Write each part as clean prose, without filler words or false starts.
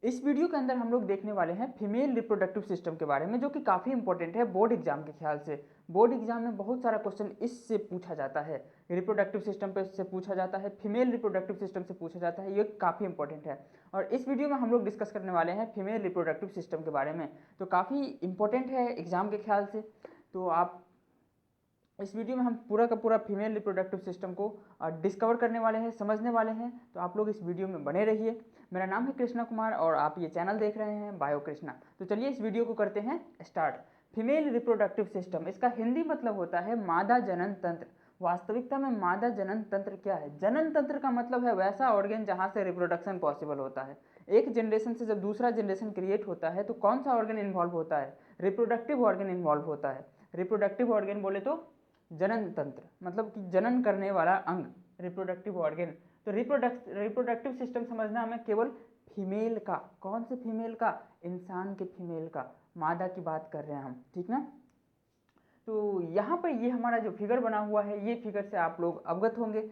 इस वीडियो के अंदर हम लोग देखने वाले हैं फीमेल रिप्रोडक्टिव सिस्टम के बारे में, जो कि काफ़ी इंपॉर्टेंट है बोर्ड एग्जाम के ख्याल से। बोर्ड एग्जाम में बहुत सारा क्वेश्चन इससे पूछा जाता है, रिप्रोडक्टिव सिस्टम पे से पूछा जाता है, फीमेल रिप्रोडक्टिव सिस्टम से पूछा जाता है। ये काफ़ी इंपॉर्टेंट है और इस वीडियो में हम लोग डिस्कस करने वाले हैं फीमेल रिप्रोडक्टिव सिस्टम के बारे में, तो काफ़ी इंपॉर्टेंट है एग्जाम के ख्याल से। तो आप इस वीडियो में हम पूरा का पूरा फीमेल रिप्रोडक्टिव सिस्टम को डिस्कवर करने वाले हैं, समझने वाले हैं। तो आप लोग इस वीडियो में बने रहिए। मेरा नाम है कृष्णा कुमार और आप ये चैनल देख रहे हैं बायो कृष्णा। तो चलिए इस वीडियो को करते हैं स्टार्ट। फीमेल रिप्रोडक्टिव सिस्टम, इसका हिंदी मतलब होता है मादा जनन तंत्र। वास्तविकता में मादा जनन तंत्र क्या है? जनन तंत्र का मतलब है वैसा ऑर्गन जहाँ से रिप्रोडक्शन पॉसिबल होता है। एक जनरेशन से जब दूसरा जनरेशन क्रिएट होता है तो कौन सा ऑर्गन इन्वॉल्व होता है? रिप्रोडक्टिव ऑर्गन इन्वॉल्व होता है। रिप्रोडक्टिव ऑर्गन बोले तो जनन तंत्र, मतलब कि जनन करने वाला अंग, रिप्रोडक्टिव ऑर्गन। तो रिप्रोडक्टिव सिस्टम समझना हमें केवल फीमेल का, कौन से फीमेल का? इंसान के फीमेल का, मादा की बात कर रहे हैं हम, ठीक ना। तो यहाँ पर ये हमारा जो फिगर बना हुआ है, ये फिगर से आप लोग अवगत होंगे,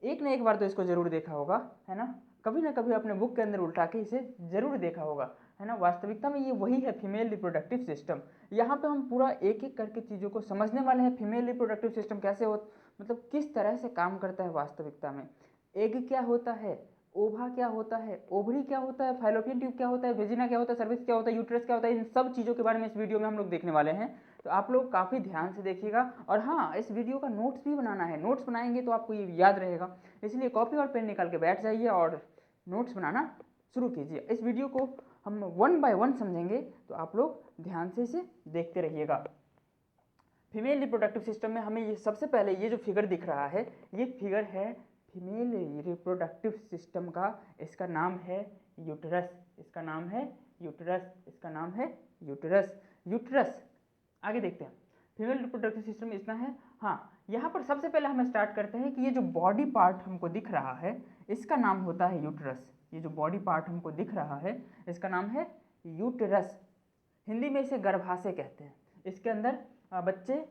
एक ना एक बार तो इसको जरूर देखा होगा, है ना। कभी ना कभी अपने बुक के अंदर उल्टा के इसे जरूर देखा होगा, है ना। वास्तविकता में ये वही है फीमेल रिप्रोडक्टिव सिस्टम। यहाँ पे हम पूरा एक एक करके चीज़ों को समझने वाले हैं। फीमेल रिप्रोडक्टिव सिस्टम कैसे हो, मतलब किस तरह से काम करता है वास्तविकता में। एग क्या होता है, ओवा क्या होता है, ओवरी क्या होता है, फैलोपियन ट्यूब क्या होता है, वेजिना क्या होता है, सर्विक्स क्या होता है, यूट्रस क्या होता है, इन सब चीज़ों के बारे में इस वीडियो में हम लोग देखने वाले हैं। तो आप लोग काफ़ी ध्यान से देखिएगा। और हाँ, इस वीडियो का नोट्स भी बनाना है। नोट्स बनाएंगे तो आपको ये याद रहेगा, इसलिए कॉपी और पेन निकाल के बैठ जाइए और नोट्स बनाना शुरू कीजिए। इस वीडियो को हम 1 बाय 1 समझेंगे, तो आप लोग ध्यान से इसे देखते रहिएगा। फीमेल रिप्रोडक्टिव सिस्टम में हमें ये सबसे पहले ये जो फिगर दिख रहा है, ये फिगर है फीमेल रिप्रोडक्टिव सिस्टम का। इसका नाम है यूटरस, इसका नाम है यूटरस, इसका नाम है यूटरस। यूटरस, आगे देखते हैं। फीमेल रिप्रोडक्टिव सिस्टम इतना है। हाँ, यहाँ पर सबसे पहले हम स्टार्ट करते हैं कि ये जो बॉडी पार्ट हमको दिख रहा है, इसका नाम होता है यूटरस। ये जो बॉडी पार्ट हमको दिख रहा है, इसका नाम है यूटरस। हिंदी में इसे गर्भाशय कहते हैं। इसके अंदर बच्चे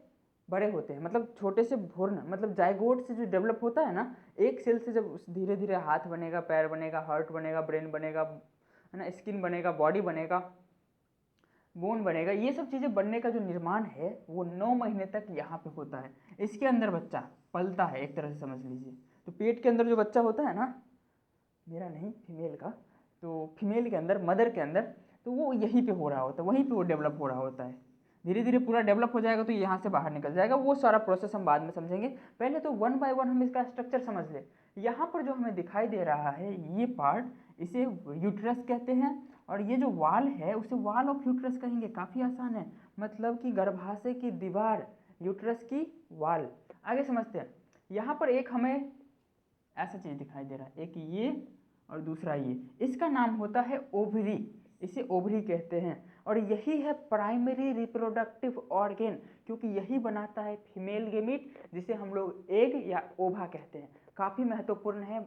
बड़े होते हैं, मतलब छोटे से भ्रूण, मतलब जाइगोट से जो डेवलप होता है ना, एक सेल से जब धीरे धीरे हाथ बनेगा, पैर बनेगा, हार्ट बनेगा, ब्रेन बनेगा, है ना, स्किन बनेगा, बॉडी बनेगा, बोन बनेगा, ये सब चीज़ें बनने का जो निर्माण है वो 9 महीने तक यहाँ पे होता है। इसके अंदर बच्चा पलता है, एक तरह से समझ लीजिए। तो पेट के अंदर जो बच्चा होता है ना, मेरा नहीं फीमेल का, तो फीमेल के अंदर, मदर के अंदर, तो वो यहीं पे हो रहा होता है, वहीं पे वो डेवलप हो रहा होता है। धीरे धीरे पूरा डेवलप हो जाएगा तो यहाँ से बाहर निकल जाएगा। वो सारा प्रोसेस हम बाद में समझेंगे, पहले तो 1 बाय 1 हम इसका स्ट्रक्चर समझ ले। यहाँ पर जो हमें दिखाई दे रहा है ये पार्ट, इसे यूट्रस कहते हैं। और ये जो वाल है उसे वाल ऑफ यूट्रस कहेंगे, काफ़ी आसान है, मतलब कि गर्भाशय की दीवार, यूट्रस की वाल। आगे समझते हैं। यहाँ पर एक हमें ऐसा चीज़ दिखाई दे रहा है, एक ये और दूसरा ये, इसका नाम होता है ओवरी, इसे ओवरी कहते हैं। और यही है प्राइमरी रिप्रोडक्टिव ऑर्गन, क्योंकि यही बनाता है फीमेल गेमिट, जिसे हम लोग एग या ओवा कहते हैं। काफ़ी महत्वपूर्ण है,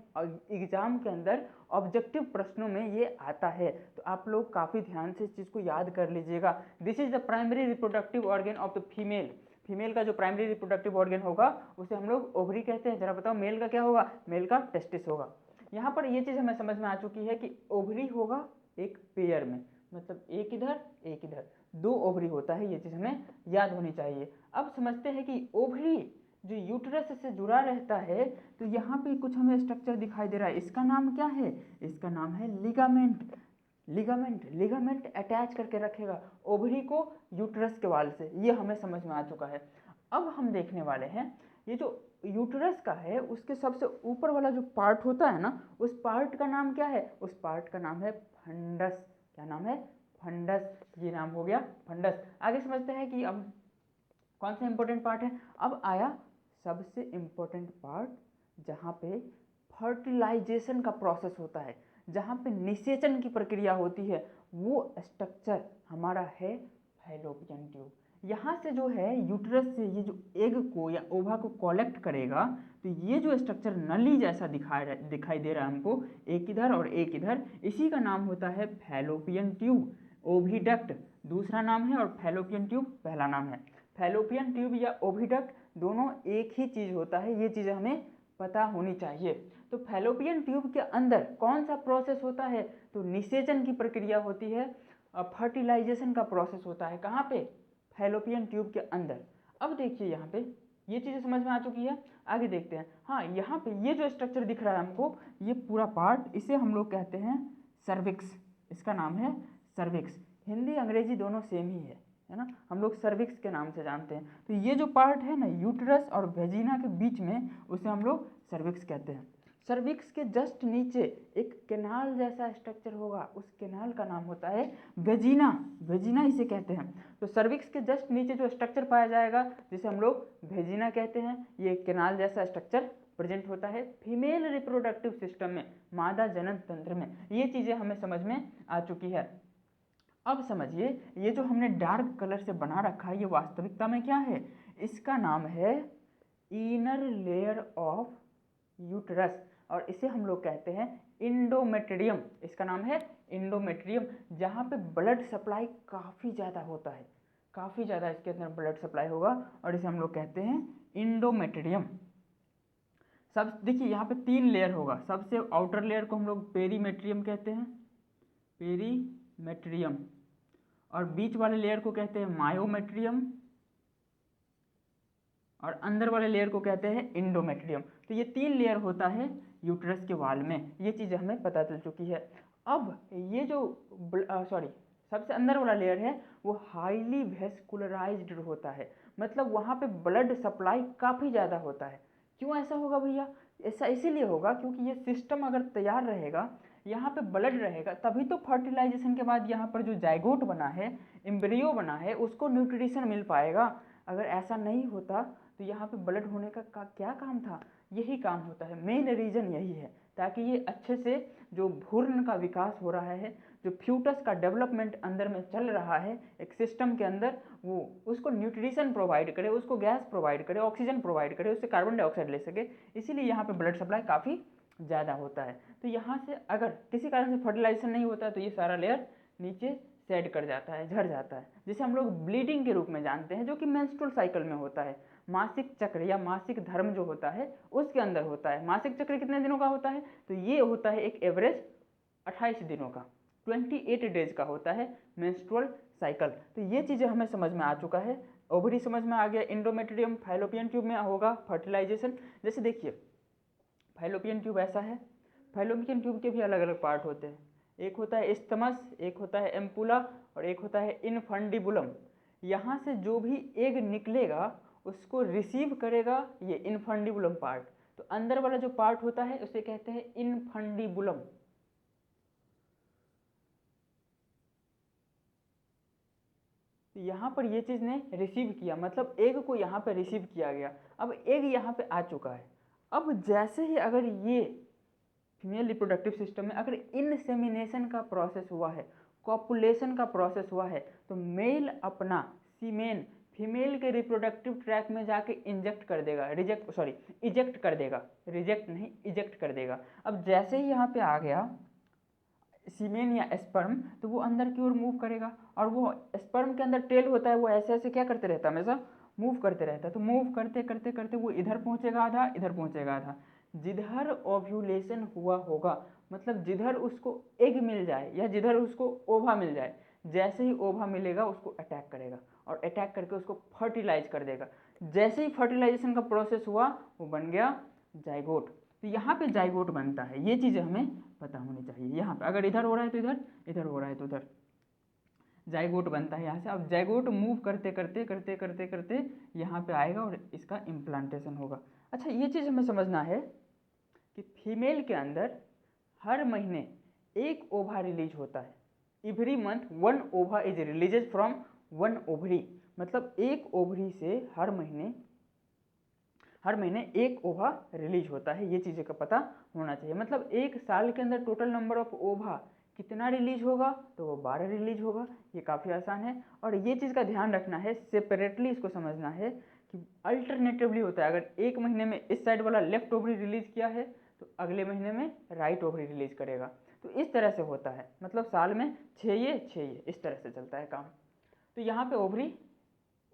एग्जाम के अंदर ऑब्जेक्टिव प्रश्नों में ये आता है, तो आप लोग काफ़ी ध्यान से इस चीज़ को याद कर लीजिएगा। This is the primary reproductive organ of the female. Female का जो प्राइमरी रिप्रोडक्टिव ऑर्गन होगा उसे हम लोग ओवरी कहते हैं। जरा बताओ मेल का क्या होगा? मेल का टेस्टिस होगा। यहाँ पर ये चीज़ हमें समझ में आ चुकी है कि ओवरी होगा एक पेयर में, मतलब एक इधर एक इधर, 2 ओवरी होता है। ये चीज़ हमें याद होनी चाहिए। अब समझते हैं कि ओवरी जो यूट्रस से जुड़ा रहता है, तो यहाँ पे कुछ हमें स्ट्रक्चर दिखाई दे रहा है। इसका नाम क्या है? इसका नाम है लिगामेंट। लिगामेंट, लिगामेंट अटैच करके रखेगा ओवरी को यूट्रस के वाल से। ये हमें समझ में आ चुका है। अब हम देखने वाले हैं ये जो यूट्रस का है, उसके सबसे ऊपर वाला जो पार्ट होता है ना, उस पार्ट का नाम क्या है? उस पार्ट का नाम है फंडस। क्या नाम है? फंडस। ये नाम हो गया फंडस। आगे समझते हैं कि अब कौन सा इंपॉर्टेंट पार्ट है। अब आया सबसे इंपॉर्टेंट पार्ट, जहाँ पे फर्टिलाइजेशन का प्रोसेस होता है, जहाँ पे निषेचन की प्रक्रिया होती है, वो स्ट्रक्चर हमारा है फैलोपियन ट्यूब। यहाँ से जो है यूट्रस से ये जो एग को या ओवा को कलेक्ट करेगा, तो ये जो स्ट्रक्चर नली जैसा दिखाई दे रहा है हमको, एक इधर और एक इधर, इसी का नाम होता है फैलोपियन ट्यूब। ओविडक्ट दूसरा नाम है और फैलोपियन ट्यूब पहला नाम है। फैलोपियन ट्यूब या ओविडक्ट दोनों एक ही चीज़ होता है, ये चीज़ हमें पता होनी चाहिए। तो फैलोपियन ट्यूब के अंदर कौन सा प्रोसेस होता है, तो निषेचन की प्रक्रिया होती है, फर्टिलाइजेशन का प्रोसेस होता है। कहाँ पे, फैलोपियन ट्यूब के अंदर। अब देखिए यहाँ पे ये चीज़ें समझ में आ चुकी है, आगे देखते हैं। हाँ, यहाँ पे ये जो स्ट्रक्चर दिख रहा है हमको, ये पूरा पार्ट, इसे हम लोग कहते हैं सर्विक्स। इसका नाम है सर्विक्स। हिंदी अंग्रेजी दोनों सेम ही है ना, हम लोग सर्विक्स के नाम से जानते हैं। तो ये जो पार्ट है ना यूट्रस और वेजिना के बीच में, उसे हम लोग सर्विक्स कहते हैं। सर्विक्स के जस्ट नीचे एक केनाल जैसा स्ट्रक्चर होगा, उस केनाल का नाम होता है वेजिना। वेजिना इसे कहते हैं। तो सर्विक्स के जस्ट नीचे जो स्ट्रक्चर पाया जाएगा, जिसे हम लोग वेजिना कहते हैं, ये केनाल जैसा स्ट्रक्चर प्रेजेंट होता है फीमेल रिप्रोडक्टिव सिस्टम में, मादा जनन तंत्र में। ये चीज़ें हमें समझ में आ चुकी है। अब समझिए, ये जो हमने डार्क कलर से बना रखा है, ये वास्तविकता में क्या है, इसका नाम है इनर लेयर ऑफ यूट्रस, और इसे हम लोग कहते हैं इंडोमेट्रियम। इसका नाम है इंडोमेट्रियम, जहाँ पे ब्लड सप्लाई काफ़ी ज़्यादा होता है, काफ़ी ज़्यादा इसके अंदर ब्लड सप्लाई होगा, और इसे हम लोग कहते हैं इंडोमेट्रियम। सब देखिए यहाँ पे 3 लेयर होगा। सबसे आउटर लेयर को हम लोग पेरीमेट्रियम कहते हैं, पेरीमेट्रियम, और बीच वाले लेयर को कहते हैं मायोमेट्रियम, और अंदर वाले लेयर को कहते हैं इंडोमेट्रियम। तो ये 3 लेयर होता है यूट्रस के वाल में, ये चीज़ हमें पता चल चुकी है। अब ये जो सबसे अंदर वाला लेयर है वो हाईली वेस्कुलराइज्ड होता है, मतलब वहाँ पे ब्लड सप्लाई काफ़ी ज़्यादा होता है। क्यों ऐसा होगा भैया, ऐसा इसीलिए होगा क्योंकि ये सिस्टम अगर तैयार रहेगा, यहाँ पे ब्लड रहेगा, तभी तो फर्टिलाइजेशन के बाद यहाँ पर जो जाइगोट बना है, एम्ब्रियो बना है, उसको न्यूट्रिशन मिल पाएगा। अगर ऐसा नहीं होता तो यहाँ पे ब्लड होने का क्या काम था, यही काम होता है, मेन रीज़न यही है, ताकि ये अच्छे से जो भ्रूण का विकास हो रहा है, जो फ्यूटस का डेवलपमेंट अंदर में चल रहा है एक सिस्टम के अंदर, वो उसको न्यूट्रिशन प्रोवाइड करे, उसको गैस प्रोवाइड करे, ऑक्सीजन प्रोवाइड करे, उससे कार्बन डाइऑक्साइड ले सके, इसीलिए यहाँ पे ब्लड सप्लाई काफ़ी ज़्यादा होता है। तो यहाँ से अगर किसी कारण से फर्टिलाइजेशन नहीं होता है तो ये सारा लेयर नीचे सेड कर जाता है, झड़ जाता है, जिसे हम लोग ब्लीडिंग के रूप में जानते हैं, जो कि मेंस्ट्रुअल साइकिल में होता है। मासिक चक्र या मासिक धर्म जो होता है उसके अंदर होता है। मासिक चक्र कितने दिनों का होता है, तो ये होता है एक एवरेज 28 दिनों का, 28 डेज का होता है मेंस्ट्रुअल साइकिल। तो ये चीज़ें हमें समझ में आ चुका है। ओवरी समझ में आ गया, इंडोमेट्रियम, फैलोपियन ट्यूब में होगा फर्टिलाइजेशन। जैसे देखिए फैलोपियन ट्यूब ऐसा है, फैलोपियन ट्यूब के भी अलग अलग पार्ट होते हैं, एक होता है इस्थमस, एक होता है एम्पुला, और एक होता है इनफंडिबुलम। यहाँ से जो भी एग निकलेगा उसको रिसीव करेगा ये इनफंडिबुलम पार्ट। तो अंदर वाला जो पार्ट होता है उसे कहते हैं इनफंडिबुलम। यहाँ पर ये चीज़ ने रिसीव किया, मतलब एग को यहाँ पे रिसीव किया गया। अब एग यहाँ पे आ चुका है। अब जैसे ही अगर ये फीमेल रिप्रोडक्टिव सिस्टम में अगर इनसेमिनेशन का प्रोसेस हुआ है, कॉपुलेशन का प्रोसेस हुआ है, तो मेल अपना सीमेन फीमेल के रिप्रोडक्टिव ट्रैक में जाके इजेक्ट कर देगा, इजेक्ट कर देगा, रिजेक्ट नहीं इजेक्ट कर देगा। अब जैसे ही यहाँ पे आ गया सीमेन या स्पर्म, तो वो अंदर की ओर मूव करेगा, और वो स्पर्म के अंदर टेल होता है, वो ऐसे ऐसे क्या करते रहता है, हमेशा मूव करते रहता है। तो मूव करते करते करते वो इधर पहुँचेगा आधा, इधर पहुँचेगा आधा। जिधर ओव्यूलेशन हुआ होगा, मतलब जिधर उसको एग मिल जाए या जिधर उसको ओवा मिल जाए, जैसे ही ओवा मिलेगा उसको अटैक करेगा, और अटैक करके उसको फर्टिलाइज कर देगा। जैसे ही फर्टिलाइजेशन का प्रोसेस हुआ वो बन गया जाइगोट। तो यहाँ पे जाइगोट बनता है, ये चीज़ें हमें पता होनी चाहिए। यहाँ पे अगर इधर हो रहा है तो इधर, इधर हो रहा है तो उधर, जाइगोट बनता है यहाँ से। अब जाइगोट मूव करते करते करते करते करते यहाँ पे आएगा और इसका इम्प्लांटेशन होगा। अच्छा, ये चीज़ हमें समझना है कि फीमेल के अंदर हर महीने एक ओवा रिलीज होता है। एवरी मंथ 1 ओवा इज रिलीजेड फ्रॉम 1 ओवरी, मतलब एक ओवरी से हर महीने एक ओवा रिलीज होता है। ये चीज़ें का पता होना चाहिए। मतलब एक साल के अंदर टोटल नंबर ऑफ ओवा कितना रिलीज होगा, तो वो 12 रिलीज होगा। ये काफ़ी आसान है, और ये चीज़ का ध्यान रखना है, सेपरेटली इसको समझना है कि अल्टरनेटिवली होता है। अगर एक महीने में इस साइड वाला लेफ्ट ओवरी रिलीज किया है तो अगले महीने में राइट ओवरी रिलीज करेगा। तो इस तरह से होता है, मतलब साल में 6 ये इस तरह से चलता है काम। तो यहाँ पे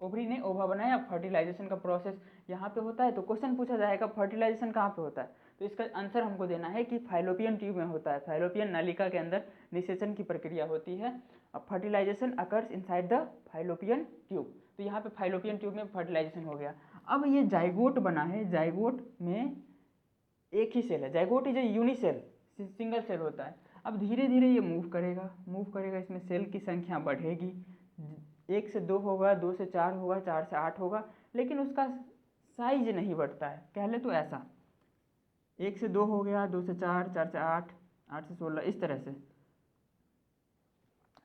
ओवरी ने ओवा बनाया, फर्टिलाइजेशन का प्रोसेस यहाँ पे होता है। तो क्वेश्चन पूछा जाएगा फर्टिलाइजेशन कहाँ पे होता है, तो इसका आंसर हमको देना है कि फाइलोपियन ट्यूब में होता है, फाइलोपियन नलिका के अंदर निषेचन की प्रक्रिया होती है। अब fertilisation occurs inside the fallopian tube, तो यहाँ पे फाइलोपियन ट्यूब में फर्टिलाइजेशन हो गया। अब ये जाइगोट बना है, जाइगोट में एक ही सेल है, zygote is a unicell, single cell होता है। अब धीरे धीरे ये मूव करेगा, इसमें सेल की संख्या बढ़ेगी, 1 से 2 होगा, 2 से 4 होगा, 4 से 8 होगा, लेकिन उसका साइज नहीं बढ़ता है। कह ले तो ऐसा 1 से 2 हो गया, 2 से 4, 4 से 8, 8 से 16, इस तरह से।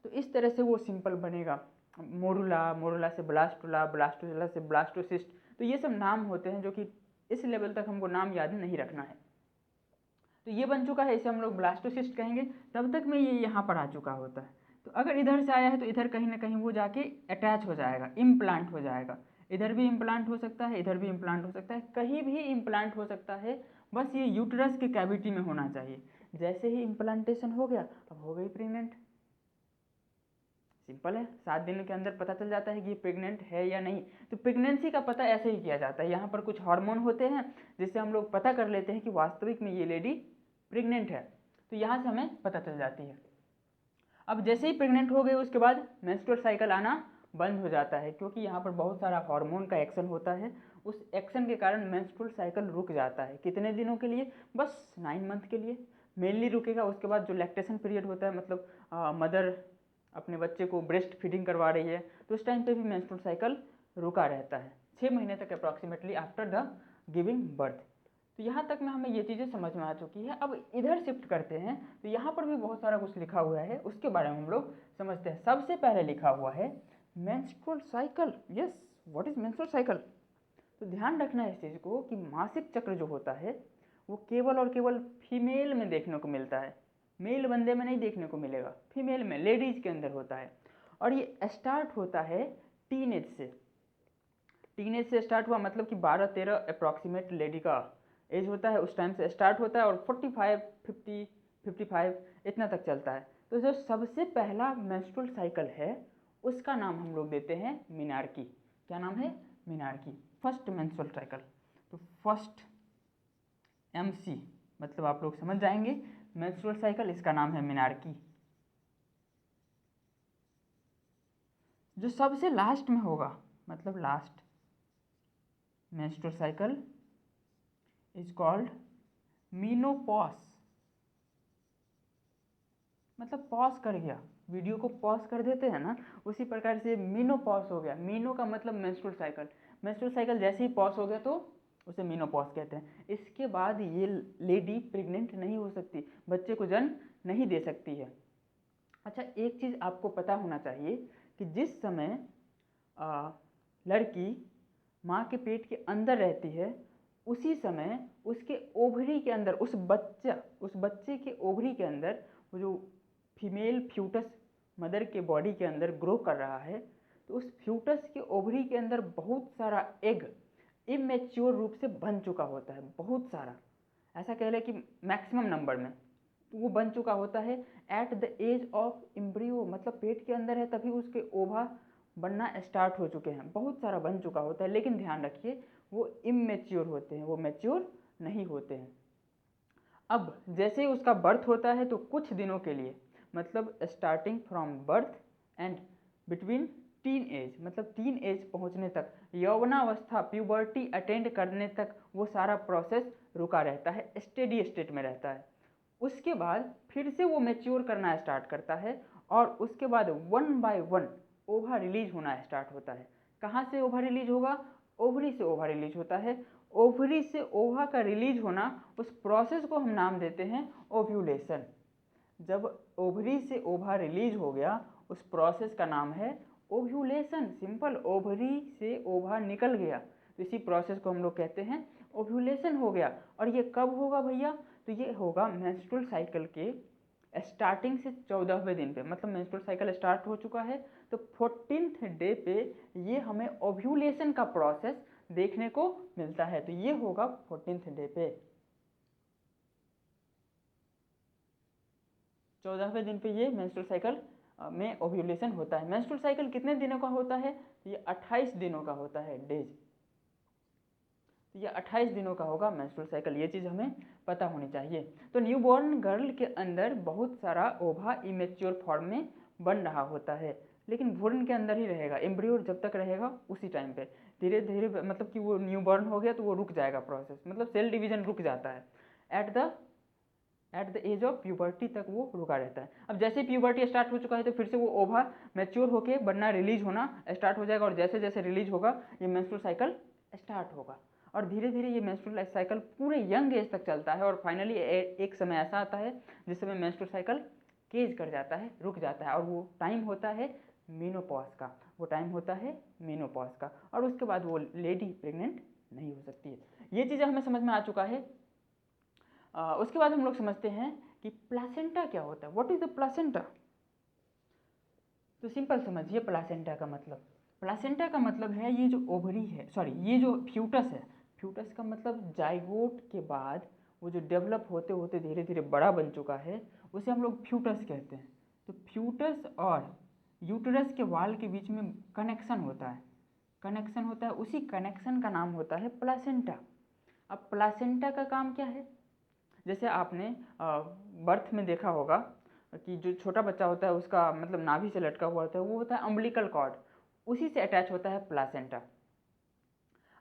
तो इस तरह से वो सिंपल बनेगा। मोरुला, मोरुला से ब्लास्टुला, ब्लास्टुला से ब्लास्टोसिस्ट, तो ये सब नाम होते हैं जो कि इस लेवल तक हमको नाम याद नहीं रखना है। तो ये बन चुका है, इसे हम लोग ब्लास्टोसिस्ट कहेंगे। तब तक में ये यहाँ पर आ चुका होता है। तो अगर इधर से आया है तो इधर कहीं ना कहीं वो जाके अटैच हो जाएगा, इम्प्लांट हो जाएगा। इधर भी इम्प्लांट हो सकता है, इधर भी इम्प्लांट हो सकता है, कहीं भी इम्प्लांट हो सकता है, बस ये यूट्रस के कैविटी में होना चाहिए। जैसे ही इम्प्लांटेशन हो गया, अब हो गई प्रेग्नेंट। सिंपल है, 7 दिन के अंदर पता चल जाता है कि ये प्रेग्नेंट है या नहीं। तो प्रेगनेंसी का पता ऐसे ही किया जाता है, यहाँ पर कुछ हार्मोन होते हैं जिससे हम लोग पता कर लेते हैं कि वास्तविक में ये लेडी प्रेग्नेंट है, तो यहाँ से हमें पता चल जाती है। अब जैसे ही प्रेग्नेंट हो गई उसके बाद मेंस्ट्रुअल साइकिल आना बंद हो जाता है, क्योंकि यहाँ पर बहुत सारा हार्मोन का एक्शन होता है। उस एक्शन के कारण मेंस्ट्रुअल साइकिल रुक जाता है। कितने दिनों के लिए? बस 9 मंथ के लिए मेनली रुकेगा। उसके बाद जो लैक्टेशन पीरियड होता है, मतलब मदर अपने बच्चे को ब्रेस्ट फीडिंग करवा रही है, तो उस टाइम पे भी मेंस्ट्रुअल साइकिल रुका रहता है 6 महीने तक approximately after the giving birth. तो यहाँ तक में हमें ये चीज़ें समझ में आ चुकी है। अब इधर शिफ्ट करते हैं, तो यहाँ पर भी बहुत सारा कुछ लिखा हुआ है, उसके बारे में हम लोग समझते हैं। सबसे पहले लिखा हुआ है menstrual cycle. Yes, what is menstrual cycle? तो ध्यान रखना है इस चीज़ को कि मासिक चक्र जो होता है वो केवल और केवल फीमेल में देखने को मिलता है, मेल बंदे में नहीं देखने को मिलेगा, फीमेल में, लेडीज के अंदर होता है। और ये स्टार्ट होता है टीनेज से। टीनेज से स्टार्ट हुआ मतलब कि 12-13 अप्रॉक्सीमेट लेडी का एज होता है, उस टाइम से स्टार्ट होता है और 45, 50, 55 इतना तक चलता है। तो जो सबसे पहला मेंस्ट्रुअल साइकिल है उसका नाम हम लोग देते हैं मिनार्की। क्या नाम है? Menarche, first menstrual cycle. तो फर्स्ट MC मतलब आप लोग समझ जाएंगे, मेंस्ट्रुअल साइकिल, इसका नाम है मिनार्की। जो सबसे लास्ट में होगा, मतलब last menstrual cycle is called menopause. मतलब पॉज कर गया, वीडियो को पॉज कर देते हैं ना, उसी प्रकार से मीनोपॉज हो गया। मीनो का मतलब मेंस्ट्रुअल साइकिल, मेंस्ट्रुअल साइकिल जैसे ही पॉज हो गया तो उसे मीनोपॉज कहते हैं। इसके बाद ये लेडी प्रेग्नेंट नहीं हो सकती, बच्चे को जन्म नहीं दे सकती है। अच्छा, एक चीज़ आपको पता होना चाहिए कि जिस समय लड़की माँ के पेट के अंदर रहती है, उसी समय उसके ओवरी के अंदर, उस बच्चे के ओवरी के अंदर वो जो फीमेल फ्यूटस मदर के बॉडी के अंदर ग्रो कर रहा है, तो उस फ्यूटस के ओवरी के अंदर बहुत सारा एग इमेच्योर रूप से बन चुका होता है, बहुत सारा, ऐसा कह लें कि मैक्सिमम नंबर में वो बन चुका होता है at the age of embryo. मतलब पेट के अंदर है तभी उसके ओवा बनना स्टार्ट हो चुके हैं, बहुत सारा बन चुका होता है। लेकिन ध्यान रखिए वो इमेच्योर होते हैं, वो मैच्योर नहीं होते हैं। अब जैसे ही उसका बर्थ होता है तो कुछ दिनों के लिए, मतलब starting from birth and between teen age, मतलब टीन एज पहुंचने तक, यौवनावस्था प्यूबर्टी अटेंड करने तक वो सारा प्रोसेस रुका रहता है, स्टेडी स्टेट में रहता है। उसके बाद फिर से वो मैच्योर करना स्टार्ट करता है और उसके बाद 1 बाय 1 ओवा रिलीज होना स्टार्ट होता है। कहाँ से ओवा रिलीज होगा? ओवरी से ओवा रिलीज होता है। ओवरी से ओवा का रिलीज होना, उस प्रोसेस को हम नाम देते हैं ओव्यूलेशन। जब ओवरी से ओवा रिलीज हो गया, उस प्रोसेस का नाम है ओव्यूलेशन। सिंपल, ओवरी से ओवा निकल गया तो इसी प्रोसेस को हम लोग कहते हैं ओव्यूलेशन हो गया। और ये कब होगा भैया? तो ये होगा मेंस्ट्रुअल साइकिल के स्टार्टिंग से 14वें दिन पे, मतलब मेंस्ट्रुअल साइकिल स्टार्ट हो चुका है तो 14th डे पे ये हमें ओव्यूलेशन का प्रोसेस देखने को मिलता है। तो ये होगा 14th डे पे, 14वें दिन पे ये मेंस्ट्रुअल साइकिल में ओव्यूलेशन होता है। मेंस्ट्रुअल साइकिल कितने दिनों का होता है? ये 28 दिनों का होता है, डेज। तो ये 28 दिनों का होगा मेंस्ट्रुअल साइकिल, ये चीज़ हमें पता होनी चाहिए। तो न्यूबॉर्न गर्ल के अंदर बहुत सारा ओवा इमेच्योर फॉर्म में बन रहा होता है, लेकिन भ्रूण के अंदर ही रहेगा, एम्ब्रियो जब तक रहेगा उसी टाइम पे धीरे धीरे मतलब कि वो न्यूबॉर्न हो गया तो वो रुक जाएगा प्रोसेस, मतलब सेल डिवीजन रुक जाता है at the age of puberty तक वो रुका रहता है। अब जैसे प्यूबर्टी स्टार्ट हो चुका है तो फिर से वो ओवा मैच्योर होके बनना, रिलीज होना स्टार्ट हो जाएगा, और जैसे जैसे रिलीज होगा ये मेंस्ट्रुअल साइकिल स्टार्ट होगा, और धीरे धीरे ये मेंस्ट्रुअल साइकिल पूरे यंग एज तक चलता है, और फाइनली एक समय ऐसा आता है जिस समय मेंस्ट्रुअल साइकिल केज कर जाता है, रुक जाता है, और वो टाइम होता है मेनोपॉज का, वो टाइम होता है मेनोपॉज का, और उसके बाद वो लेडी प्रेग्नेंट नहीं हो सकती है। ये चीज़ें हमें समझ में आ चुका है। उसके बाद हम लोग समझते हैं कि प्लासेंटा क्या होता है, व्हाट इज द प्लासेंटा। तो सिंपल समझिए प्लासेंटा का मतलब, प्लासेंटा का मतलब है ये जो ओवरी है, सॉरी ये जो फ्यूटस है, फ्यूटस का मतलब जाइगोट के बाद वो जो डेवलप होते होते धीरे धीरे बड़ा बन चुका है उसे हम लोग फ्यूटस कहते हैं। तो फ्यूटस और यूटरस के वाल के बीच में कनेक्शन होता है, कनेक्शन होता है, उसी कनेक्शन का नाम होता है प्लासेंटा। अब प्लासेंटा का काम क्या है, जैसे आपने बर्थ में देखा होगा कि जो छोटा बच्चा होता है उसका मतलब नाभि से लटका हुआ होता है वो होता है अम्बिलिकल कॉर्ड, उसी से अटैच होता है प्लासेंटा।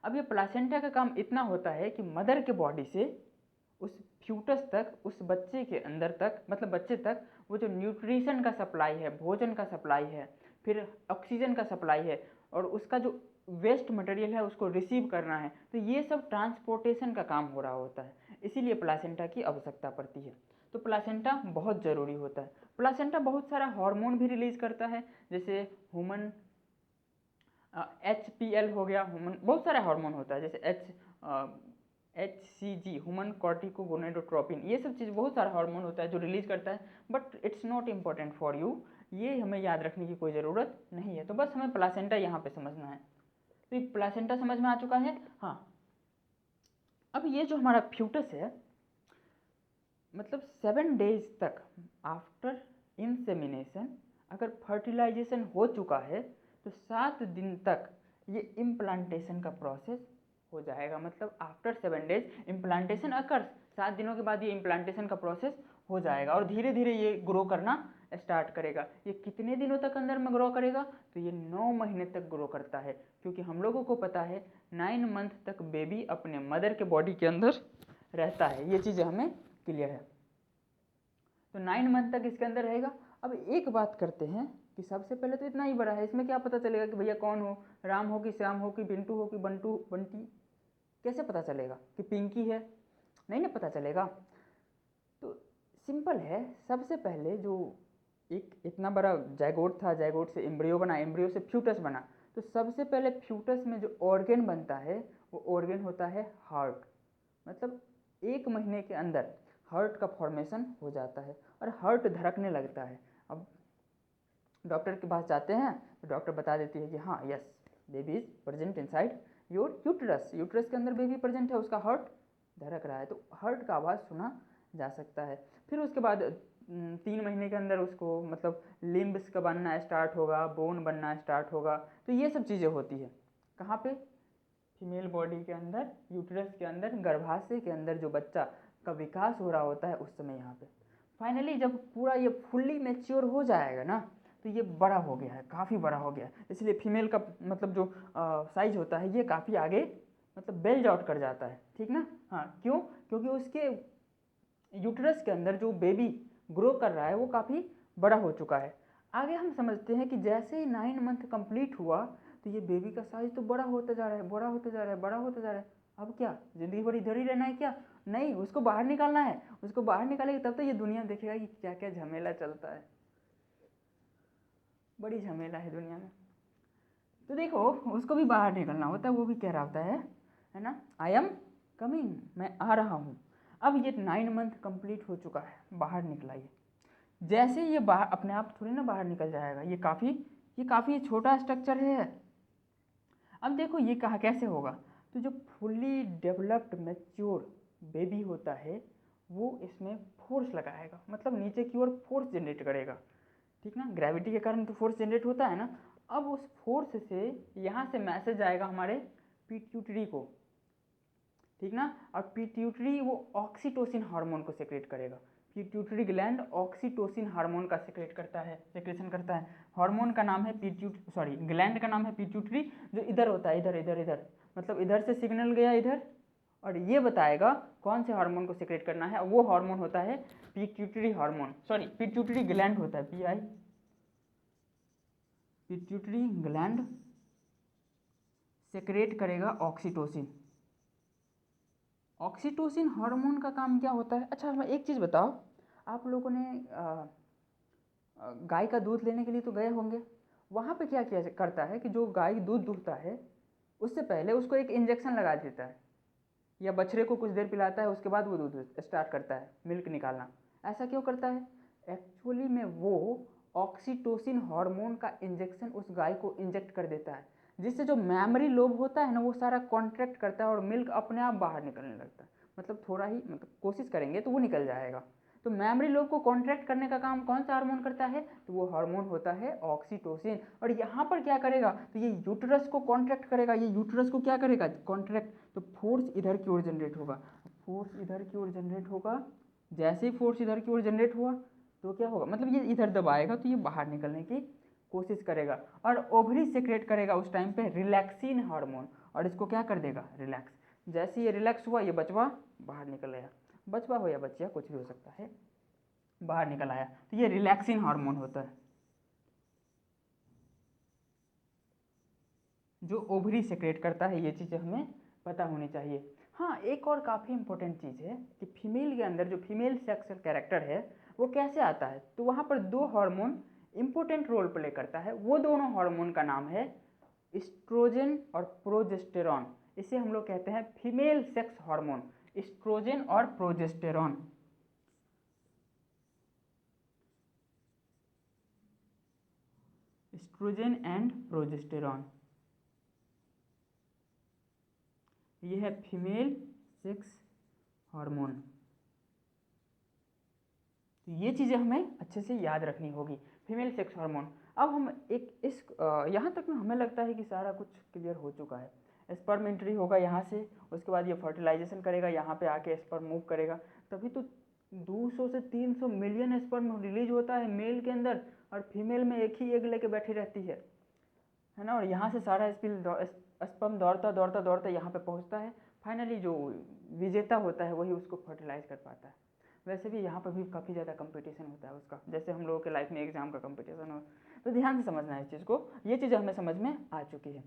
अब ये प्लासेंटा का काम इतना होता है कि मदर के बॉडी से उस फ्यूटस तक, उस बच्चे के अंदर तक, मतलब बच्चे तक वो जो न्यूट्रिशन का सप्लाई है, भोजन का सप्लाई है, फिर ऑक्सीजन का सप्लाई है, और उसका जो वेस्ट मटेरियल है उसको रिसीव करना है, तो ये सब ट्रांसपोर्टेशन का काम हो रहा होता है, इसीलिए प्लासेंटा की आवश्यकता पड़ती है। तो प्लासेंटा बहुत ज़रूरी होता है। प्लासेंटा बहुत सारा हार्मोन भी रिलीज करता है, जैसे ह्यूमन HPL हो गया, ह्यूमन बहुत सारा हार्मोन होता है, जैसे HCG ह्यूमन कॉर्टिकोगोनेडोट्रोपिन, ये सब चीज़ बहुत सारा हार्मोन होता है जो रिलीज करता है, but it's not important for you, ये हमें याद रखने की कोई ज़रूरत नहीं है। तो बस हमें प्लासेंटा यहाँ पे समझना है। तो ये प्लासेंटा समझ में आ चुका है। हाँ, अब ये जो हमारा फ्यूटस है, मतलब 7 डेज तक आफ्टर इंसेमिनेशन अगर फर्टिलाइजेशन हो चुका है तो 7 दिन तक ये इम्प्लांटेशन का प्रोसेस हो जाएगा, मतलब आफ्टर 7 डेज इम्प्लांटेशन अकर, 7 दिनों के बाद ये इम्प्लांटेशन का प्रोसेस हो जाएगा, और धीरे धीरे ये ग्रो करना स्टार्ट करेगा। ये कितने दिनों तक अंदर में ग्रो करेगा, तो ये 9 महीने तक ग्रो करता है, क्योंकि हम लोगों को पता है 9 मंथ तक बेबी अपने मदर के बॉडी के अंदर रहता है, ये चीज़ें हमें क्लियर है। तो 9 मंथ तक इसके अंदर रहेगा। अब एक बात करते हैं कि सबसे पहले तो इतना ही बड़ा है, इसमें क्या पता चलेगा कि भैया कौन हो, राम हो कि श्याम हो कि पिंटू हो कि बंटू बंटी, कैसे पता चलेगा कि पिंकी है, नहीं ना पता चलेगा। तो सिंपल है, सबसे पहले जो एक इतना बड़ा जाइगोट था, जाइगोट से एम्ब्रियो बना, एम्ब्रियो से फ्यूटस बना, तो सबसे पहले फ्यूटस में जो ऑर्गन बनता है वो ऑर्गन होता है हार्ट, मतलब 1 महीने के अंदर हार्ट का फॉर्मेशन हो जाता है और हार्ट धड़कने लगता है। अब डॉक्टर के पास जाते हैं तो डॉक्टर बता देती है कि हाँ yes baby is present inside your uterus, uterus के अंदर बेबी प्रेजेंट है, उसका हार्ट धड़क रहा है, तो हार्ट का आवाज़ सुना जा सकता है। फिर उसके बाद 3 महीने के अंदर उसको मतलब लिम्ब्स का बनना स्टार्ट होगा, बोन बनना स्टार्ट होगा, तो ये सब चीज़ें होती है कहाँ पे, फीमेल बॉडी के अंदर, यूट्रस के अंदर, गर्भाशय के अंदर जो बच्चा का विकास हो रहा होता है उस समय यहाँ पे। फाइनली जब पूरा ये फुल्ली मैच्योर हो जाएगा ना, तो ये बड़ा हो गया है, काफ़ी बड़ा हो गया है, इसलिए फीमेल का मतलब जो साइज होता है ये काफ़ी आगे मतलब बेल्ज आउट कर जाता है, ठीक ना। हाँ क्यों, क्योंकि उसके यूट्रस के अंदर जो बेबी ग्रो कर रहा है वो काफ़ी बड़ा हो चुका है। आगे हम समझते हैं कि जैसे ही 9 मंथ कंप्लीट हुआ तो ये बेबी का साइज तो बड़ा होता जा रहा है, बड़ा होता जा रहा है, बड़ा होता जा रहा है। अब क्या ज़िंदगी भर इधर ही रहना है क्या, नहीं, उसको बाहर निकालना है, उसको बाहर निकालेगी तब तो ये दुनिया देखेगा कि क्या क्या झमेला चलता है, बड़ी झमेला है दुनिया में। तो देखो उसको भी बाहर निकलना होता है, वो भी कह रहा होता है ना, आई एम कमिंग, मैं आ रहा हूँ। अब ये 9 मंथ कंप्लीट हो चुका है, बाहर निकला ये, जैसे ये बाहर अपने आप थोड़ी ना बाहर निकल जाएगा, ये काफ़ी छोटा स्ट्रक्चर है। अब देखो ये कहा कैसे होगा, तो जो फुल्ली डेवलप्ड मैच्योर बेबी होता है वो इसमें फोर्स लगाएगा, मतलब नीचे की ओर फोर्स जनरेट करेगा, ठीक ना, ग्रेविटी के कारण तो फोर्स जनरेट होता है ना। अब उस फोर्स से यहाँ से मैसेज आएगा हमारे पिट्यूटरी को ठीक ना। और पिट्यूटरी वो ऑक्सीटोसिन हार्मोन को सेक्रेट करेगा। पिट्यूटरी ग्लैंड ऑक्सीटोसिन हार्मोन का सेक्रेशन करता है। हार्मोन का नाम है ग्लैंड का नाम है पिट्यूटरी, जो इधर होता है, इधर इधर इधर, मतलब इधर से सिग्नल गया इधर, और ये बताएगा कौन से हार्मोन को सेक्रेट करना है। वो हार्मोन होता है पिट्यूटरी हार्मोन, पिट्यूटरी ग्लैंड होता है, पिट्यूटरी ग्लैंड सेक्रेट करेगा ऑक्सीटोसिन। ऑक्सीटोसिन हार्मोन का काम क्या होता है? अच्छा, हमें एक चीज़ बताओ, आप लोगों ने गाय का दूध लेने के लिए तो गए होंगे, वहाँ पे क्या किया करता है कि जो गाय दूध दूहता है उससे पहले उसको एक इंजेक्शन लगा देता है, या बछड़े को कुछ देर पिलाता है, उसके बाद वो दूध स्टार्ट करता है मिल्क निकालना। ऐसा क्यों करता है? एक्चुअली में वो ऑक्सीटोसिन हार्मोन का इंजेक्शन उस गाय को इंजेक्ट कर देता है, जिससे जो मेमोरी लोब होता है ना, वो सारा कॉन्ट्रैक्ट करता है और मिल्क अपने आप बाहर निकलने लगता है। मतलब थोड़ा ही कोशिश करेंगे तो वो निकल जाएगा। तो मेमोरी लोब को कॉन्ट्रैक्ट करने का काम कौन सा हार्मोन करता है? तो वो हार्मोन होता है ऑक्सीटोसिन। और यहाँ पर क्या करेगा? तो ये यूट्रस को कॉन्ट्रैक्ट करेगा। ये यूट्रस को क्या करेगा? कॉन्ट्रैक्ट। तो फोर्स इधर की ओर जनरेट होगा, फोर्स इधर की ओर जनरेट होगा। जैसे ही फोर्स इधर की ओर जनरेट हुआ तो क्या होगा? मतलब ये इधर दबाएगा तो ये बाहर निकलने की कोशिश करेगा, और ओवरी सेक्रेट करेगा उस टाइम पे रिलैक्सिन हार्मोन, और इसको क्या कर देगा? रिलैक्स। जैसे ये रिलैक्स हुआ, ये बचवा बाहर निकल आया, बचवा हो या बच्चिया कुछ भी हो सकता है, बाहर निकल आया, तो ये रिलैक्सिन हार्मोन होता है जो ओवरी सेक्रेट करता है। ये चीज़ें हमें पता होनी चाहिए। हाँ, एक और काफ़ी इंपॉर्टेंट चीज़ है कि फीमेल के अंदर जो फीमेल सेक्सुअल कैरेक्टर है वो कैसे आता है। तो वहाँ पर दो हार्मोन इंपॉर्टेंट रोल प्ले करता है। वो दोनों हार्मोन का नाम है एस्ट्रोजन और प्रोजेस्टेरॉन। इसे हम लोग कहते हैं फीमेल सेक्स हार्मोन, एस्ट्रोजन और प्रोजेस्टेरॉन। एस्ट्रोजन एंड प्रोजेस्टेरॉन, ये है फीमेल सेक्स हार्मोन। तो ये चीज़ें हमें अच्छे से याद रखनी होगी, फीमेल सेक्स हार्मोन। अब हम यहाँ तक में हमें लगता है कि सारा कुछ क्लियर हो चुका है। स्पर्म एंट्री होगा यहाँ से, उसके बाद ये फर्टिलाइजेशन करेगा, यहाँ पे आके स्पर्म मूव करेगा, तभी तो 200 से 300 मिलियन स्पर्म रिलीज होता है मेल के अंदर, और फीमेल में एक ही एग लेके बैठी रहती है ना। और यहाँ से सारा स्पर्म दौड़ता दौड़ता दौड़ता यहाँ पे पहुँचता है। फाइनली जो विजेता होता है वही उसको फर्टिलाइज कर पाता है। वैसे भी यहाँ पर भी काफ़ी ज़्यादा कंपटीशन होता है उसका, जैसे हम लोगों के लाइफ में एग्जाम का कंपटीशन हो। तो ध्यान से समझना है इस चीज़ को, ये चीज़ हमें समझ में आ चुकी है।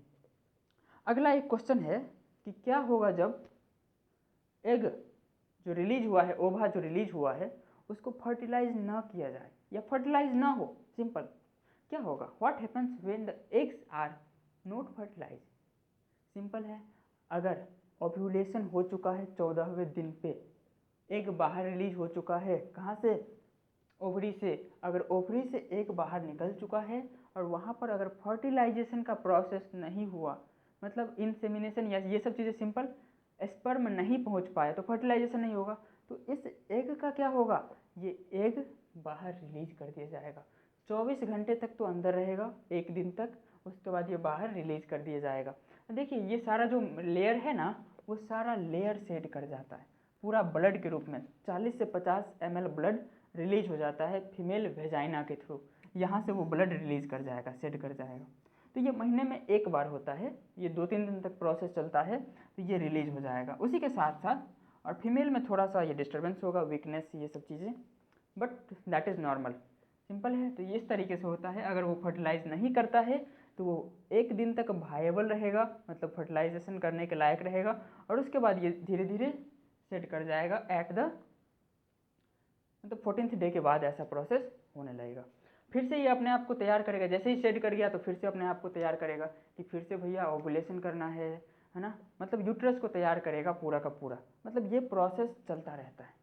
अगला एक क्वेश्चन है कि क्या होगा जब एग जो रिलीज हुआ है, ओवा जो रिलीज हुआ है, उसको फर्टिलाइज ना किया जाए या फर्टिलाइज ना हो। सिंपल, क्या होगा? What happens when the eggs are not fertilise? Simple है, अगर ओव्यूलेशन हो चुका है 14वें दिन पे, एग बाहर रिलीज हो चुका है, कहाँ से? ओवरी से। अगर ओवरी से एग बाहर निकल चुका है और वहाँ पर अगर फर्टिलाइजेशन का प्रोसेस नहीं हुआ, मतलब इंसेमिनेशन या ये सब चीज़ें सिंपल, स्पर्म नहीं पहुँच पाया तो फर्टिलाइजेशन नहीं होगा। तो इस एग का क्या होगा? ये एग बाहर रिलीज कर दिया जाएगा। 24 घंटे तक तो अंदर रहेगा, एक दिन तक, उसके बाद ये बाहर रिलीज कर दिया जाएगा। देखिए ये सारा जो लेयर है ना, वो सारा लेयर सेट कर जाता है पूरा ब्लड के रूप में। 40 से 50 ml ब्लड रिलीज हो जाता है फीमेल वेजाइना के थ्रू, यहाँ से वो ब्लड रिलीज कर जाएगा, सेट कर जाएगा। तो ये महीने में एक बार होता है, ये 2-3 दिन तक प्रोसेस चलता है, तो ये रिलीज हो जाएगा। उसी के साथ साथ और फीमेल में थोड़ा सा ये डिस्टर्बेंस होगा, वीकनेस, ये सब चीज़ें, but that is normal. Simple है। तो ये इस तरीके से होता है। अगर वो फर्टिलाइज नहीं करता है तो वो एक दिन तक वायबल रहेगा, मतलब फर्टिलाइजेशन करने के लायक रहेगा, और उसके बाद ये धीरे धीरे सेट कर जाएगा एट द मतलब 14th डे के बाद ऐसा प्रोसेस होने लगेगा। फिर से ये अपने आप को तैयार करेगा, जैसे ही सेट कर गया तो फिर से अपने आप को तैयार करेगा कि फिर से भैया ओवुलेशन करना है ना, मतलब यूट्रस को तैयार करेगा पूरा का पूरा। मतलब ये प्रोसेस चलता रहता है,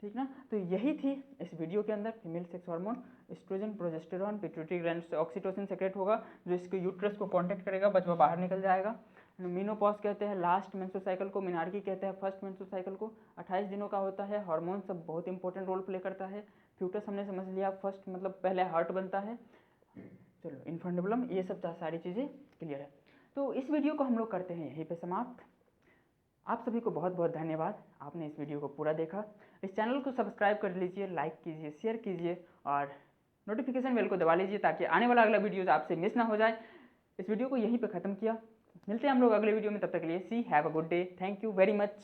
ठीक ना। तो यही थी इस वीडियो के अंदर female sex hormone, oestrogen, progesterone, pituitary gland से ऑक्सीटोसिन सेक्रेट होगा जो इसके यूट्रस को कांटेक्ट करेगा, बचवा बाहर निकल जाएगा। मीनोपॉज कहते हैं लास्ट मेंस्ट्रुअल साइकिल को, मिनार्की कहते हैं फर्स्ट मेंस्ट्रुअल साइकिल को। 28 दिनों का होता है। हार्मोन सब बहुत इंपॉर्टेंट रोल प्ले करता है। फ्यूटस हमने समझ लिया, फर्स्ट मतलब पहले हार्ट बनता है, चलो इन्फंडेबुलम, ये सब सारी चीज़ें क्लियर है। तो इस वीडियो को हम लोग करते हैं यहीं पे समाप्त। आप सभी को बहुत बहुत धन्यवाद, आपने इस वीडियो को पूरा देखा। इस चैनल को सब्सक्राइब कर लीजिए, लाइक कीजिए, शेयर कीजिए और नोटिफिकेशन बेल को दबा लीजिए ताकि आने वाला अगला वीडियो आपसे मिस ना हो जाए। इस वीडियो को यहीं पे ख़त्म किया, मिलते हैं हम लोग अगले वीडियो में, तब तक के लिए see have a good day, thank you very much.